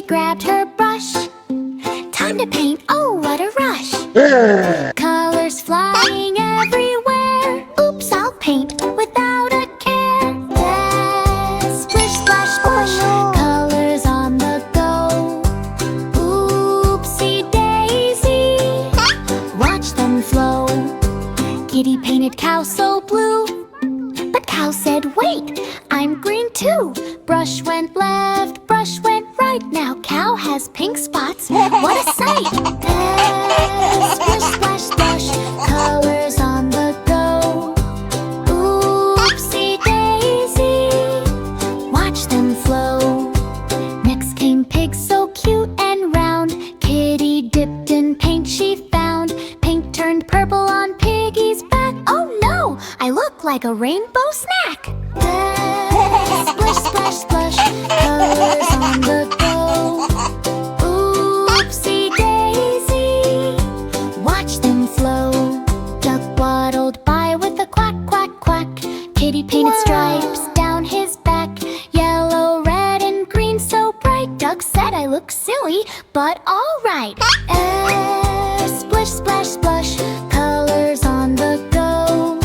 grabbed her brush. Time to paint, oh what a rush! Colors flying everywhere. Oops, I'll paint without a care. Yes, splish, splash, splash, colors on the go. Oopsie daisy, watch them flow. Kitty painted cow so blue, but cow said, wait, I'm green too. Brush went left, brush went right. Now cow has pink spots. What a sight! Splish, splash, splash, colors on the go. Oopsie daisy, watch them flow. Next came pig so cute and round. Kitty dipped in paint she found. Paint turned purple on piggy's back. Oh no, I look like a rainbow snack. Splish, splash, splash, colors on the go. Oopsie daisy, watch them flow. Duck waddled by with a quack, quack, quack. Kitty painted stripes down his back. Yellow, red, and green so bright. Duck said I look silly, but alright. Splish, splash, splash, colors on the go.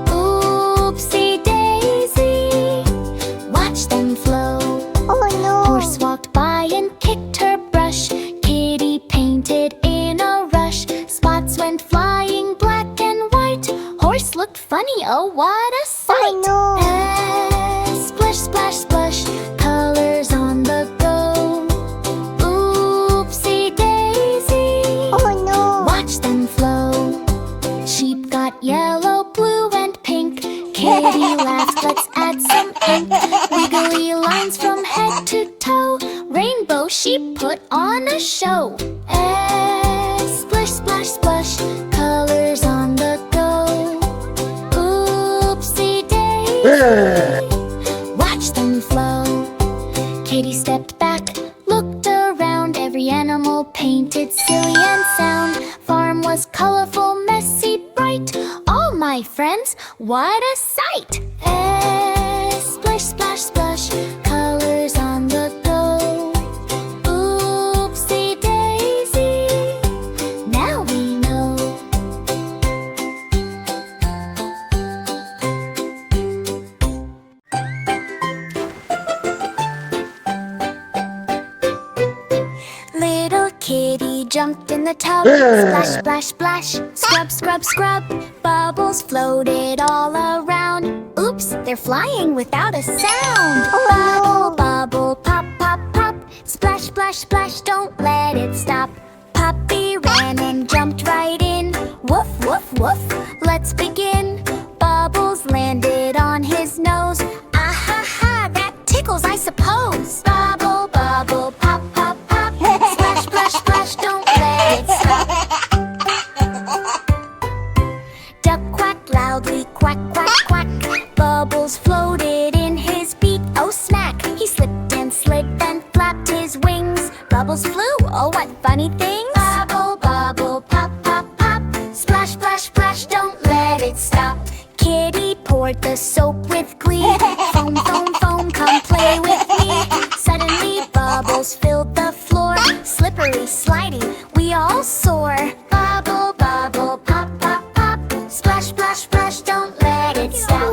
Oopsie daisy, watch them flow. Oh no! Horse walked by and kicked her brush. Kitty painted in a rush. Spots went flying black and white. Horse looked funny, oh what a sight! Oh no! Splish, splash, splash, colors on the go. Oopsie daisy, oh no! Watch them flow. Sheep got yellow, blue, and pink. Kitty laughed, let's add some ink. Wiggly lines from head to toe. Rainbow sheep put on a show. Splish, splash, splash, colors on the go. Oopsie daisy, watch them flow. Kitty stepped back, looked around. Every animal painted silly and sound. Farm was colorful, messy, bright. All my friends, what a sight! Splish, splash, splash, colors on the go. Oopsie daisy, now we know. Little kitty jumped in the tub. Splash, splash, splash, scrub, scrub, scrub. Bubbles floated all around. Oops, they're flying without a sound. Bubble, bubble, pop, pop, pop. Splash, splash, splash, don't let it stop. Puppy ran and jumped right in. Woof, woof, woof, let's begin. Bubbles landed on his nose. Ah ha ha, that tickles I suppose. Bubble, bubble, pop, pop, pop. Splash, splash, splash, don't let it stop. Duck quacked loudly, quack, quack, quack. Bubbles floated in his beak. Oh smack, he slipped and slid and flapped his wings. Bubbles flew, oh what funny things. Bubble, bubble, pop, pop, pop. Splash, splash, splash, don't let it stop. Kitty poured the soap with glee. Foam, foam, foam, come play with me. Suddenly bubbles filled the floor. Slippery, slidey, we all soar. Bubble, bubble, pop, pop, pop. Splash, splash, splash, don't let it stop.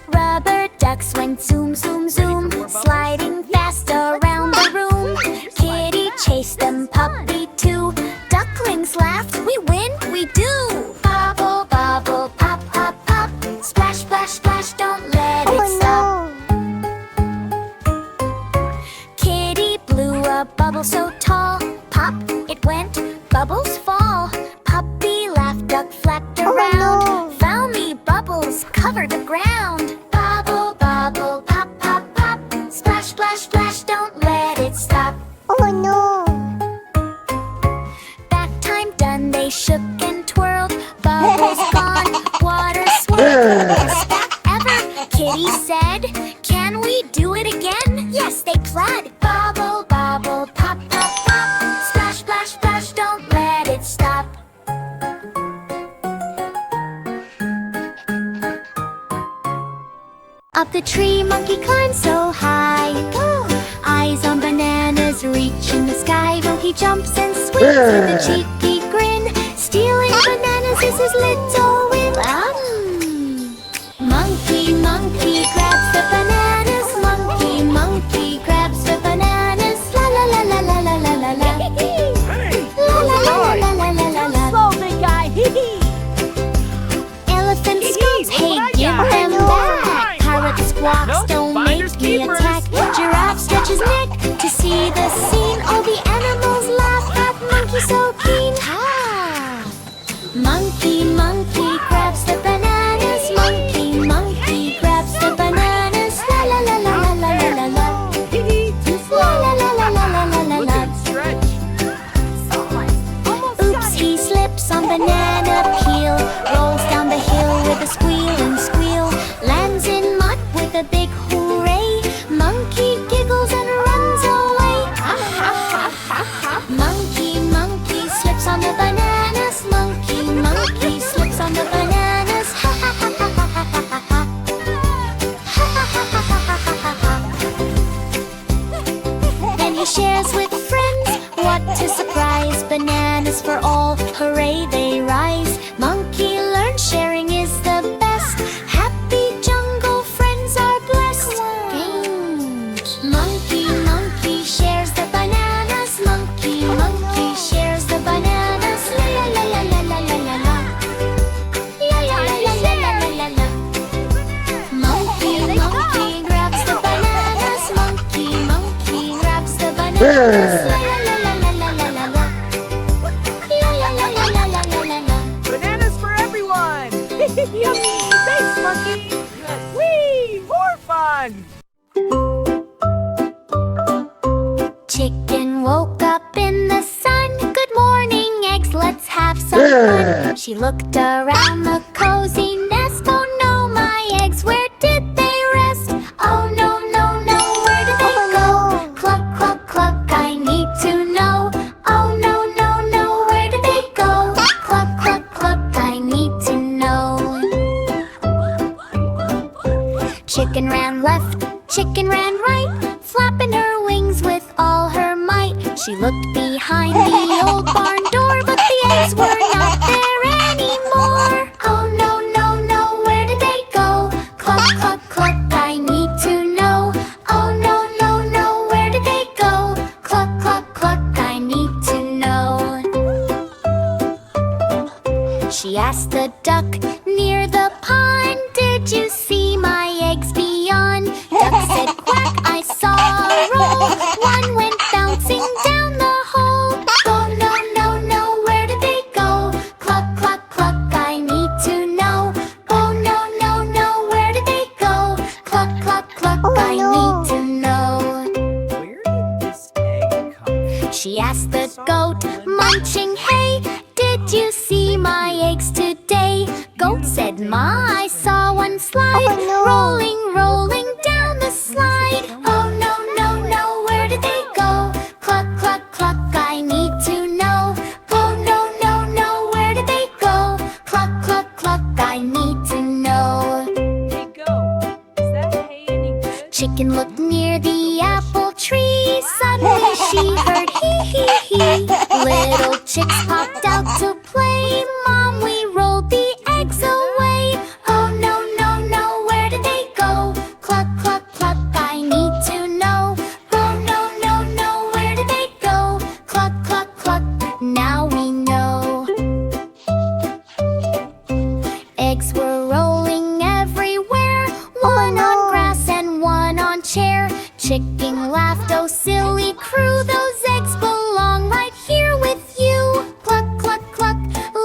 Rubber ducks went zoom, zoom, zoom, sliding fast around the room. Kitty chased them, puppy too. Ducklings laughed, we win, we do. Bubble, bubble, pop, pop, pop. Splash, splash, splash, don't let it stop. Kitty blew a bubble so tall. Pop, it went, bubbles fall. Puppy laughed, duck flapped around. Found me, bubbles covered the ground. Bubble, bubble, pop, pop, pop. Splash, splash, splash, don't let it stop. Oh no! Back time done, they shook and twirled. Bubbles gone, water swirled. Best back ever, Kitty said. Can we do it again? Yes, they pled. Bubble, bubble, pop, pop, pop. Splash, splash, splash, don't let it stop. Up the tree, monkey climbs so high. Eyes on bananas reach in the sky. Monkey jumps and swings with a cheeky grin. Stealing bananas is his little win. Monkey, monkey grabs the bananas. Monkey, monkey grabs the bananas. La la la la la la la la la. La la la la la la la la. Slow, big guy. Elephant scoots, hey, give them back. Parrot squawks, don't make me attack. Giraffe stretches neck to see the scene. All the animals laugh at monkey so keen. Monkey, monkey grabs the bananas. Monkey, monkey grabs the bananas. La la la la la la la la la. La la la la la la la la la. Oops, he slips on banana peel. Rolls down the hill with a squeal and squeal. Lands in mud with a big hooray. Monkey giggles and runs away. Monkey, monkey slips on the bananas. Monkey, monkey slips on the bananas. Then he shares with friends. What a surprise! Bananas for all, hooray they rise. Monkey learns sharing is the best. Happy jungle friends are blessed. Monkey, monkey shares the bananas. Monkey, monkey shares the bananas. La la la la la la la la. La la la la la la la la. Monkey, monkey grabs the bananas. Monkey, monkey grabs the bananas. La la la la la la la la. La la la la la la la la la. Bananas for everyone. Yummy. Thanks, monkey. Whee! More fun. Chicken woke up in the sun. Good morning, eggs, let's have some fun. She looked around the cozy nest. Oh no, my eggs, where did they rest? Oh no, no, no, where did they go? Cluck, cluck, cluck, I need to know. Oh no, no, no, where did they go? Cluck, cluck, cluck, I need to know. Chicken ran left, chicken ran right, flapping her wings with all her might. She looked behind the old barn door, but the eggs were not there anymore. Oh no, no, no, where did they go? Cluck, cluck, cluck, I need to know. Oh no, no, no, where did they go? Cluck, cluck, cluck, I need to know. She asked the duck near the pond, did you see my eggs beyond? Duck said quack, I saw a roll. One went bouncing down the hole. Oh no, no, no, where did they go? Cluck, cluck, cluck, I need to know. Oh no, no, no, where did they go? Cluck, cluck, cluck, I need to know. Where did this egg come from? She asked the goat, munching hay, did you see my eggs today? Goat said, Ma, I saw one slide, rolling, rolling down the slide. Oh no, no, no, where did they go? Cluck, cluck, cluck, I need to know. Oh no, no, no, where did they go? Cluck, cluck, cluck, I need to know. Hey, go. Is that hay any good? Chicken looked near the apple tree. Suddenly she heard hee hee hee. Little chicks popped out to play. Mom, we rolled the eggs away. Oh no, no, no, where did they go? Cluck, cluck, cluck, I need to know. Oh no, no, no, where did they go? Cluck, cluck, cluck, now we know. Eggs were rolling everywhere, one on grass and one on chair. Chicken laughed, oh silly crew, those eggs belong right here with you. Cluck, cluck, cluck,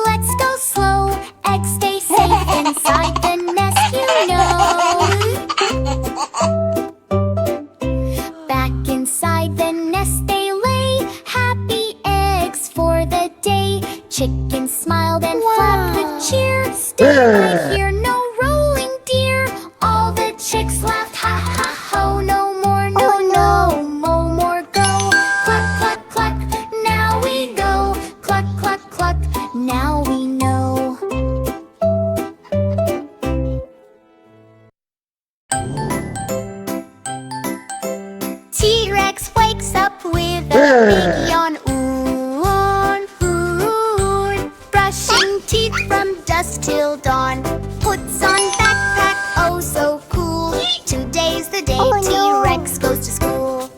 let's go slow. Eggs stay safe inside the nest, you know. Back inside the nest they lay, happy eggs for the day. Chicken smiled and flapped with cheer. Still I hear no rolling deer. All the chicks laughed, ha ha ho. No more, no, no, no more big yawn, ooh, on, ooh. Brushing teeth from dusk till dawn. Puts on backpack, oh so cool. Today's the day T-Rex goes to school.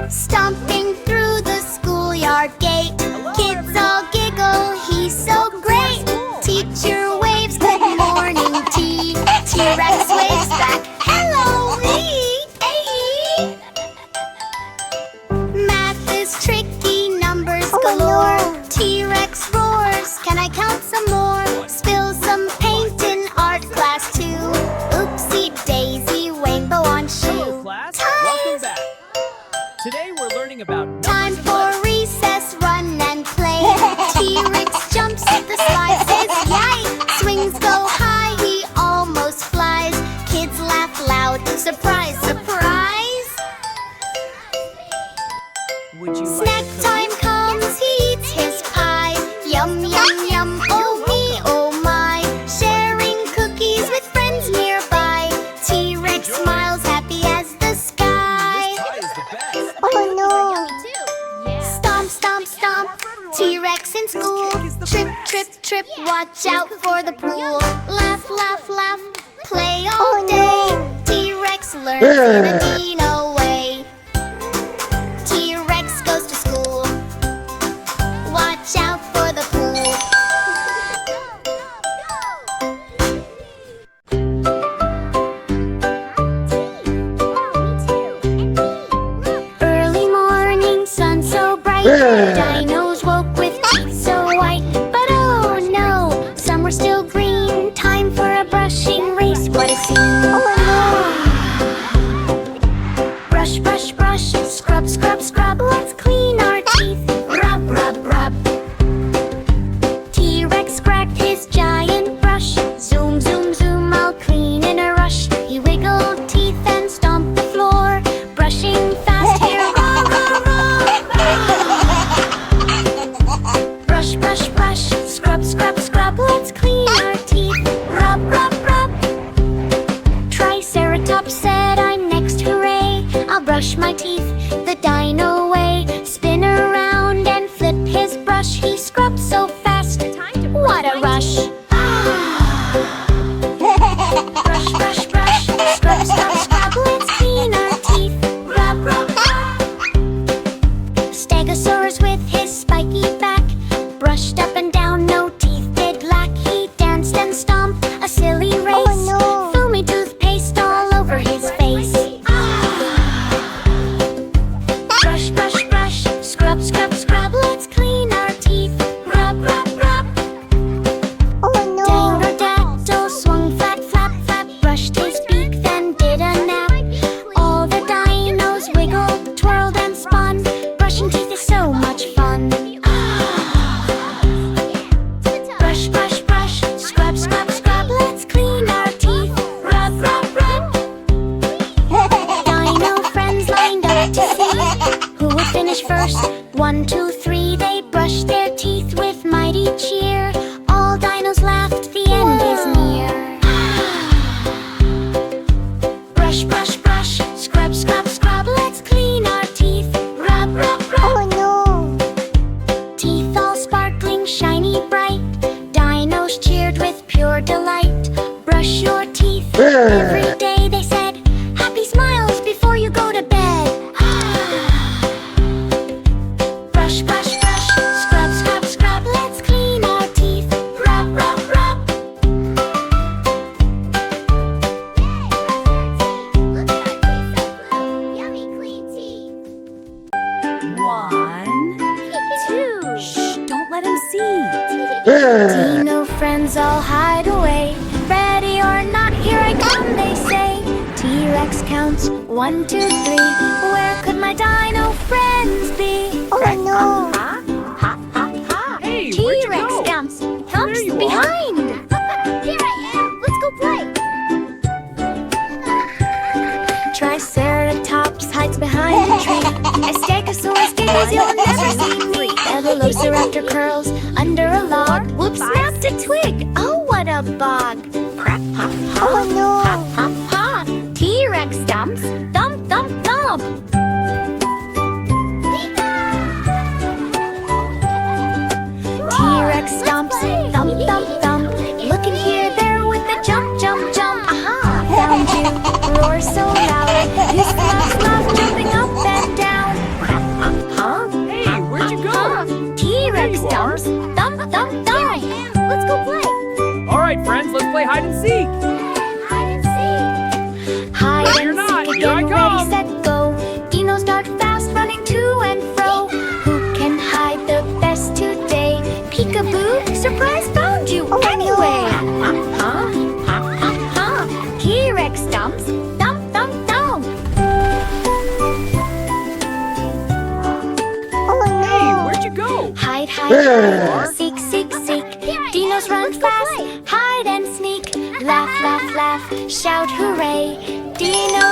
Stomping through the schoolyard gate. Kids all giggle, he's so great. Teacher waves, good morning, T. T-Rex waves back, hello, me. Hey. Math is tricky, numbers galore. T-Rex roars, can I count some more? Spill some paint in art class too. Oopsie daisy, rainbow on shoe. Hello, class. Welcome back. Today we're learning about Time for recess, run and play. T-Rex jumps at the slide, says yay. Swings go high, he almost flies. Kids laugh loud, surprise, surprise. Would you Snack time comes, he eats his pie. Yum, yum, yum, oh me, oh my. Sharing cookies with friends nearby. T-Rex smiles happy as the sky. pie is the best? Oh no! Stomp, stomp, stomp. T-Rex in school. Trip, trip, trip. Watch out for the pool. Laugh, laugh, laugh. Play all day. T-Rex learns in a Dino way. T-Rex goes to school. Watch out for the pool. Early morning, sun so bright. Dinos woke with teeth so white. But oh no, some were still green. Time for a brushing race. What a scene! Brush, brush, brush. Scrub, scrub, scrub. Let's clean our teeth. Rub, rub, rub. T-Rex cracked his giant brush. Zoom, zoom, zoom. I'll clean in a rush. He wiggled teeth and stomped the floor. Brushing fast here. Rah, rah, rah. Brush, brush, brush. Scrub, scrub, scrub. Let's clean our teeth. Rub, rub, rub. Triceratops said, I'm next, hooray. I'll brush my teeth the dino way. Spin around and flip his brush. He scrubs so fast. What a rush. Brush, brush, brush. Scrub, scrub, scrub. Let's clean our teeth. Rub, rub, rub. Stegosaurus with his spiky back brushed up and down, no teeth did lack. He danced and stomped a silly race. Foamy toothpaste all over his face. Brush, brush, brush. Scrub, scrub, scrub. Let's clean our teeth. Rub, rub, rub. Dangodactyl swung flat, flap, flap. Brushed his beak, then did a nap. All the dinos wiggled, twirled and spun. Brushing teeth is so much fun. Brush, brush, brush. Scrub, scrub, scrub. Let's clean our teeth. Rub, rub, rub. Dino friends lined up to see who would finish first. 1, 2, 3. They brushed their teeth with mighty cheer. All dinos laughed, the end is near. Brush, brush, brush. Scrub, scrub, scrub. Let's clean our teeth. Rub, rub, rub. Teeth all sparkling, shiny, bright. Dinos cheered with pure delight. Brush your teeth every day, they said. Happy smiles before you go to bed. Brush, brush, brush. Scrub, scrub, scrub. Let's clean our teeth. Rub, rub, rub. Look at our teeth so blue. Yummy clean teeth. 1, 2. Shh, don't let him see. Dino friends all hide away. Ready or not, here I come, they say. T-Rex counts 1, 2, 3. Where could my dino friends be? Oh no! Hey, where'd you T-Rex go? jumps, There humps you are. behind. Here I am. Let's go play. Triceratops hides behind a tree. A Stegosaurus giggles, you'll never see me. A velociraptor curls under a log. Whoops, snapped a twig. Oh, what a bog. Crap, pop, pop. Oh no. Pop, pop, pop. T-Rex stumps. Thump, thump, thump. thump, thump. Looking here, there with a jump, jump, jump. Aha, found you. Roar so loud. You laugh, laugh, jumping up and down. Huh? Hey, where'd you go? T-Rex There you are. stumps. Thump, thump, thump. Let's go play. All right, friends, let's play hide and seek. Hide and seek. Hide You're and not. seek Here I again, ready, come. set, go. Dinos start fast, running to and fro. Who can hide the best today? Peekaboo, surprise, found you anyway. Huh? T-Rex stumps, thump, thump, thump. Hey, where'd you go? Hide, hide, hide, seek, seek, seek. Dinos run fast, hide and sneak. Laugh, laugh, laugh, shout hooray. Dino